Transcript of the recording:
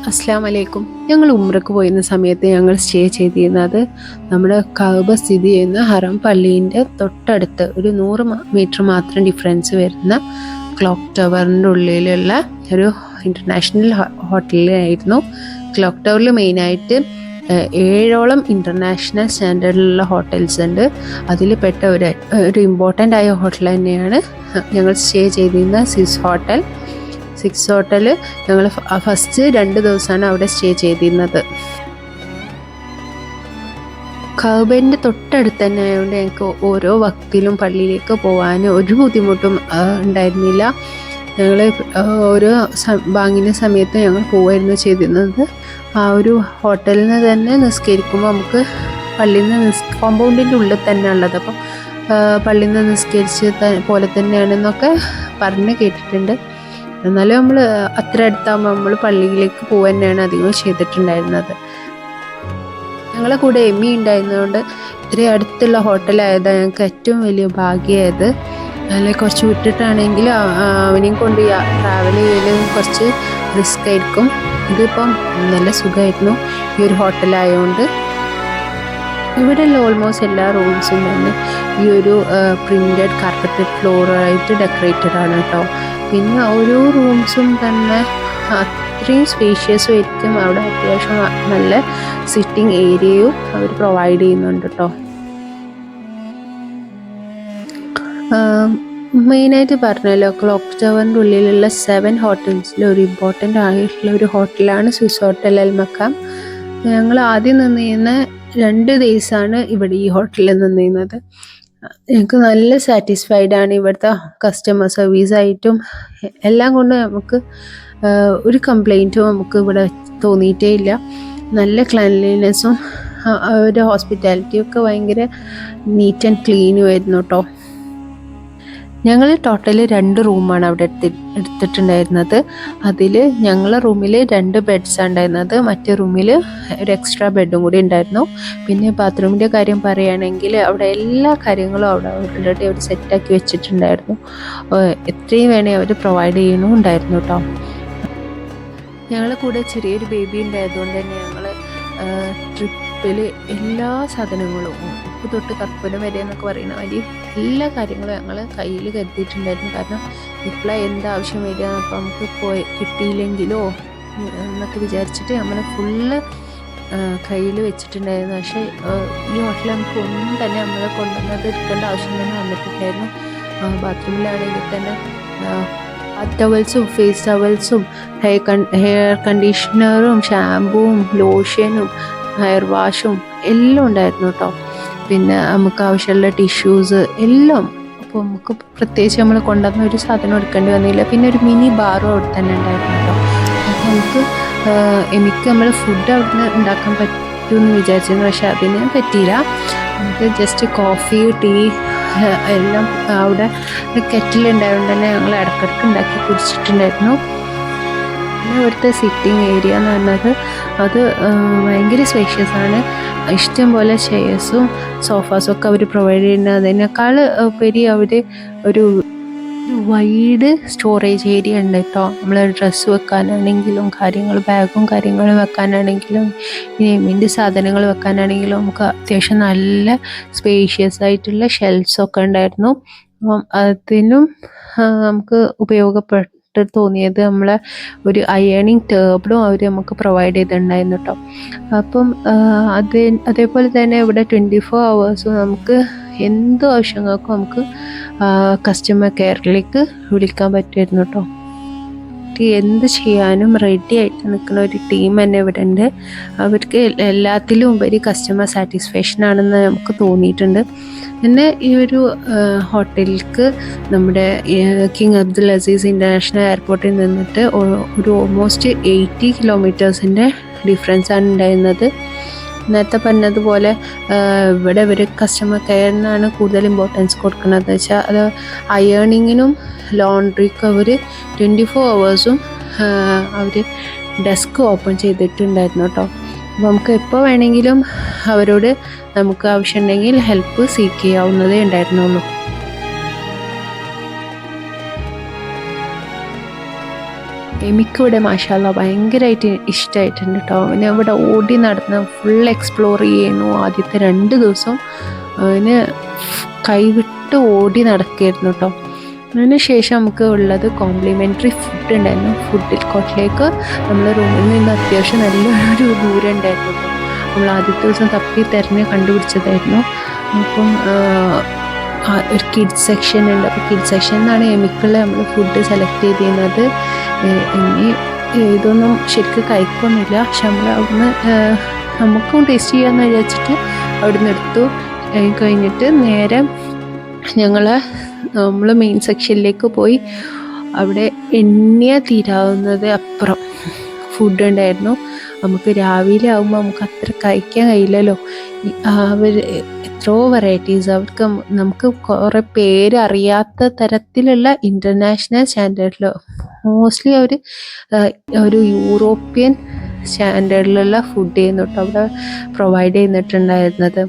അസ്സാം വലൈക്കും. ഞങ്ങൾ ഉംറക്ക് പോയിരുന്ന സമയത്ത് ഞങ്ങൾ സ്റ്റേ ചെയ്തിരുന്നത് നമ്മുടെ കഅബ സ്ഥിതി ചെയ്യുന്ന ഹറം പള്ളീൻ്റെ തൊട്ടടുത്ത് ഒരു 100 മീറ്റർ മാത്രം ഡിഫറൻസ് വരുന്ന ക്ലോക്ക് ടവറിൻ്റെ ഉള്ളിലുള്ള ഒരു ഇൻ്റർനാഷണൽ ഹോട്ടലിലായിരുന്നു. ക്ലോക്ക് ടവറിൽ മെയിനായിട്ട് 7ഓളം ഇൻ്റർനാഷണൽ സ്റ്റാൻഡേർഡിലുള്ള ഹോട്ടൽസ് ഉണ്ട്. അതിൽ പെട്ട ഒരു ഇമ്പോർട്ടൻ്റ് ആയ ഹോട്ടൽ തന്നെയാണ് ഞങ്ങൾ സ്റ്റേ ചെയ്തിരുന്ന സിക്സ് ഹോട്ടൽ. ഞങ്ങൾ ഫസ്റ്റ് 2 ദിവസമാണ് അവിടെ സ്റ്റേ ചെയ്തിരുന്നത്. കഅബൻ്റെ തൊട്ടടുത്ത് തന്നെ ആയതുകൊണ്ട് ഞങ്ങൾക്ക് ഓരോ വക്തിലും പള്ളിയിലേക്ക് പോകാൻ ഒരു ബുദ്ധിമുട്ടും ഉണ്ടായിരുന്നില്ല. ഞങ്ങൾ ഓരോ ബാങ്കിൻ്റെ സമയത്ത് ഞങ്ങൾ പോവുമായിരുന്നു ചെയ്തിരുന്നത്. ആ ഒരു ഹോട്ടലിൽ നിന്ന് തന്നെ നിസ്കരിക്കുമ്പോൾ നമുക്ക് പള്ളിയിൽ നിന്ന് കോമ്പൗണ്ടിൻ്റെ ഉള്ളിൽ തന്നെ ഉള്ളത്, അപ്പം പള്ളിയിൽ നിന്ന് നിസ്കരിച്ച് പോലെ തന്നെയാണെന്നൊക്കെ പറഞ്ഞ് കേട്ടിട്ടുണ്ട്. എന്നാലും നമ്മൾ അത്ര അടുത്താകുമ്പോൾ നമ്മൾ പള്ളിയിലേക്ക് പോവുക തന്നെയാണ് അധികം ചെയ്തിട്ടുണ്ടായിരുന്നത്. ഞങ്ങളെ കൂടെ എമ്മി ഉണ്ടായിരുന്നതുകൊണ്ട് ഇത്രയും അടുത്തുള്ള ഹോട്ടലായതാണ് ഞങ്ങൾക്ക് ഏറ്റവും വലിയ ഭാഗ്യമായത്. അല്ലെങ്കിൽ കുറച്ച് വിട്ടിട്ടാണെങ്കിൽ അവനെയും കൊണ്ട് ട്രാവൽ ചെയ്യൽ കുറച്ച് റിസ്ക് ആയിരിക്കും. ഇതിപ്പം നല്ല സുഖമായിരുന്നു ഈ ഒരു ഹോട്ടലായതുകൊണ്ട്. ഇവിടെയുള്ള ഓൾമോസ്റ്റ് എല്ലാ റൂംസും തന്നെ ഈ ഒരു പ്രിൻറ്റഡ് കാർപ്പറ്റഡ് ഫ്ലോറായിട്ട് ഡെക്കറേറ്റഡ് ആണ് കേട്ടോ. പിന്നെ ഓരോ റൂംസും തന്നെ അത്രയും സ്പേഷ്യസും ആയിരിക്കും. അവിടെ അത്യാവശ്യം നല്ല സിറ്റിംഗ് ഏരിയയും അവർ പ്രൊവൈഡ് ചെയ്യുന്നുണ്ട് കേട്ടോ. മെയിനായിട്ട് പറഞ്ഞല്ലോ, ക്ലോക്ക് ടവറിൻ്റെ ഉള്ളിലുള്ള 7 ഹോട്ടൽസിൽ ഒരു ഇമ്പോർട്ടൻ്റ് ആയിട്ടുള്ള ഒരു ഹോട്ടലാണ് സ്വിസ് ഹോട്ടൽ അൽ മക്കാം. ഞങ്ങൾ ആദ്യം നിന്നിരുന്ന 2 ദിവസമാണ് ഇവിടെ ഈ ഹോട്ടലിൽ നിന്നിരുന്നത്. എനിക്ക് നല്ല സാറ്റിസ്ഫൈഡ് ആണ്. ഇവിടുത്തെ കസ്റ്റമർ സർവീസായിട്ടും എല്ലാം കൊണ്ട് നമുക്ക് ഒരു കംപ്ലൈൻറ്റും നമുക്ക് ഇവിടെ തോന്നിയിട്ടേ ഇല്ല. നല്ല ക്ലീൻലിനെസ്സും അവരുടെ ഹോസ്പിറ്റാലിറ്റിയും ഒക്കെ ഭയങ്കര നീറ്റ് ആൻഡ് ക്ലീനും ആയിരുന്നു കേട്ടോ. ഞങ്ങൾ ടോട്ടൽ 2 റൂമാണ് അവിടെ എടുത്തിട്ടുണ്ടായിരുന്നത്. അതിൽ ഞങ്ങളെ റൂമിൽ 2 ബെഡ്സാണ് ഉണ്ടായിരുന്നത്. മറ്റേ റൂമിൽ ഒരു എക്സ്ട്രാ ബെഡും കൂടി ഉണ്ടായിരുന്നു. പിന്നെ ബാത്റൂമിൻ്റെ കാര്യം പറയുകയാണെങ്കിൽ അവിടെ എല്ലാ കാര്യങ്ങളും അവിടെ ഓൾറെഡി അവർ സെറ്റാക്കി വെച്ചിട്ടുണ്ടായിരുന്നു. എത്രയും വേണേൽ അവർ പ്രൊവൈഡ് ചെയ്യണമുണ്ടായിരുന്നു കേട്ടോ. ഞങ്ങളെ കൂടെ ചെറിയൊരു ബേബി ഉണ്ടായതുകൊണ്ട് തന്നെ ഞങ്ങൾ ട്രിപ്പിൽ എല്ലാ സാധനങ്ങളും ഉപ്പ് തൊട്ട് കർപ്പൂരം വരെ എന്നൊക്കെ പറയുന്ന മാതിരി എല്ലാ കാര്യങ്ങളും ഞങ്ങൾ കയ്യിൽ കരുതിയിട്ടുണ്ടായിരുന്നു. കാരണം ഇപ്പോഴാണ് എന്താവശ്യം വരിക, അപ്പോൾ നമുക്ക് കിട്ടിയില്ലെങ്കിലോ എന്നൊക്കെ വിചാരിച്ചിട്ട് നമ്മൾ ഫുള്ള് കയ്യിൽ വെച്ചിട്ടുണ്ടായിരുന്നു. പക്ഷേ ഈ ഹോട്ടലിൽ നമുക്ക് ഒന്നും തന്നെ നമ്മൾ കൊണ്ടുവന്നത് എടുക്കേണ്ട ആവശ്യം തന്നെ വന്നിട്ടുണ്ടായിരുന്നു. ബാത്റൂമിലാണെങ്കിൽ തന്നെ ടവൽസും ഫേസ് ടവൽസും ഹെയർ കണ്ടീഷണറും ഷാമ്പുവും ലോഷനും ഹെയർ വാഷും എല്ലാം ഉണ്ടായിരുന്നു കേട്ടോ. പിന്നെ നമുക്ക് ആവശ്യമുള്ള ടിഷ്യൂസ് എല്ലാം. അപ്പോൾ നമുക്ക് പ്രത്യേകിച്ച് നമ്മൾ കൊണ്ടുവന്ന ഒരു സാധനം എടുക്കേണ്ടി വന്നില്ല. പിന്നെ ഒരു മിനി ബാറും അവിടെ തന്നെ ഉണ്ടായിരുന്നു കേട്ടോ. അപ്പോൾ എനിക്ക് നമ്മൾ ഫുഡ് അവിടെ നിന്ന് ഉണ്ടാക്കാൻ പറ്റുമെന്ന് വിചാരിച്ചിരുന്നു, പക്ഷെ അതിന് പറ്റിയില്ല. നമുക്ക് ജസ്റ്റ് കോഫി ടീ എല്ലാം അവിടെ കെറ്റിലുണ്ടായതുകൊണ്ട് തന്നെ ഞങ്ങൾ ഇടയ്ക്കിടയ്ക്ക് ഉണ്ടാക്കി കുടിച്ചിട്ടുണ്ടായിരുന്നു. പിന്നെ ഇവിടുത്തെ സിറ്റിംഗ് ഏരിയ എന്ന് പറഞ്ഞത് അത് ഭയങ്കര സ്പേഷ്യസ് ആണ്. ഇഷ്ടം പോലെ ചെയർസും സോഫാസും ഒക്കെ അവർ പ്രൊവൈഡ് ചെയ്യുന്നത്. അതിനേക്കാൾ ഉപരി അവർ ഒരു വൈഡ് സ്റ്റോറേജ് ഏരിയ ഉണ്ട് കേട്ടോ. നമ്മൾ ഡ്രസ്സ് വെക്കാനാണെങ്കിലും ബാഗും കാര്യങ്ങളും വെക്കാനാണെങ്കിലും ഇനി സാധനങ്ങൾ വെക്കാനാണെങ്കിലും നമുക്ക് അത്യാവശ്യം നല്ല സ്പേഷ്യസ് ആയിട്ടുള്ള ഷെൽഫ്സൊക്കെ ഉണ്ടായിരുന്നു. അപ്പം അതിനും നമുക്ക് ഉപയോഗപ്പെട്ട് തോന്നിയത് നമ്മളെ ഒരു അയണിങ് ടേബിളും അവർ നമുക്ക് പ്രൊവൈഡ് ചെയ്തിട്ടുണ്ടായിരുന്നു കേട്ടോ. അപ്പം അതേപോലെ തന്നെ ഇവിടെ 24 hours നമുക്ക് എന്ത് ആവശ്യങ്ങൾക്കും നമുക്ക് കസ്റ്റമർ കെയറിലേക്ക് വിളിക്കാൻ പറ്റുമായിരുന്നു കേട്ടോ. എന്ത് ചെയ്യാനും റെഡി ആയിട്ട് നിൽക്കുന്ന ഒരു ടീം തന്നെ ഇവിടെ ഉണ്ട്. അവർക്ക് എല്ലാത്തിലും ഉപരി കസ്റ്റമർ സാറ്റിസ്ഫാക്ഷൻ ആണെന്ന് നമുക്ക് തോന്നിയിട്ടുണ്ട്. പിന്നെ ഈ ഒരു ഹോട്ടലിലേക്ക് നമ്മുടെ കിങ് അബ്ദുൽ അസീസ് ഇൻ്റർനാഷണൽ എയർപോർട്ടിൽ നിന്നിട്ട് ഒരു ഓൾമോസ്റ്റ് 80 കിലോമീറ്റേഴ്സിൻ്റെ ഡിഫറൻസാണ് ഉണ്ടായിരുന്നത്. നേരത്തെ പറഞ്ഞതുപോലെ ഇവിടെ ഇവർ കസ്റ്റമർ കെയറിനാണ് കൂടുതൽ ഇമ്പോർട്ടൻസ് കൊടുക്കുന്നത്. വെച്ചാൽ അത് അയേണിങ്ങിനും ലോണ്ട്രിക്കും അവർ 24 hours അവർ ഡെസ്ക് ഓപ്പൺ ചെയ്തിട്ടുണ്ടായിരുന്നു കേട്ടോ. അപ്പോൾ നമുക്ക് എപ്പോൾ വേണമെങ്കിലും അവരോട് നമുക്ക് ആവശ്യമുണ്ടെങ്കിൽ ഹെൽപ്പ് സീക്ക് ചെയ്യാവുന്നതേ ഉണ്ടായിരുന്നുള്ളൂ. എനിക്കിവിടെ മാഷാല്ല ഭയങ്കരമായിട്ട് ഇഷ്ടമായിട്ടുണ്ട് കേട്ടോ. അവന് ഇവിടെ ഓടി നടന്ന് ഫുൾ എക്സ്പ്ലോർ ചെയ്യുന്നു. ആദ്യത്തെ 2 ദിവസം അവന് കൈവിട്ട് ഓടി നടക്കുകയായിരുന്നു കേട്ടോ. അതിന് ശേഷം നമുക്ക് ഉള്ളത് കോംപ്ലിമെൻ്ററി ഫുഡ് ഉണ്ടായിരുന്നു. ഫുഡിൽ കോട്ടിലേക്ക് നമ്മൾ റൂമിൽ നിന്ന് അത്യാവശ്യം നല്ലൊരു ദൂരം ഉണ്ടായിരുന്നു കേട്ടോ. നമ്മൾ ആദ്യത്തെ ദിവസം തപ്പി തിരഞ്ഞ് കണ്ടുപിടിച്ചതായിരുന്നു. അപ്പം ഒരു കിഡ്സ് സെക്ഷൻ ഉണ്ട്. അപ്പോൾ കിഡ്സ് സെക്ഷൻ എന്നാണ് എമിക്കുള്ള നമ്മൾ ഫുഡ് സെലക്ട് ചെയ്തിരുന്നത്. ഇനി ഇതൊന്നും ശരിക്കും കഴിക്കൊന്നുമില്ല, പക്ഷെ നമ്മൾ അവിടുന്ന് നമുക്കും ടേസ്റ്റ് ചെയ്യാമെന്ന് വിചാരിച്ചിട്ട് അവിടുന്ന് എടുത്തു. കഴിഞ്ഞിട്ട് നേരെ നമ്മൾ മെയിൻ സെക്ഷനിലേക്ക് പോയി. അവിടെ എണ്ണിയ തീരാവുന്നത് അപ്പുറം ഫുഡ് ഉണ്ടായിരുന്നു. നമുക്ക് രാവിലെ ആകുമ്പോൾ നമുക്ക് അത്ര കഴിക്കാൻ കഴിയില്ലല്ലോ. അവർ എത്രയോ വെറൈറ്റീസ്, അവർക്ക് നമുക്ക് കുറേ പേരറിയാത്ത തരത്തിലുള്ള ഇൻ്റർനാഷണൽ സ്റ്റാൻഡേർഡിൽ, മോസ്റ്റ്ലി അവർ ഒരു യൂറോപ്യൻ സ്റ്റാൻഡേർഡിലുള്ള ഫുഡ് ചെയ്യുന്നു കേട്ടോ അവിടെ പ്രൊവൈഡ് ചെയ്യുന്നിട്ടുണ്ടായിരുന്നത്.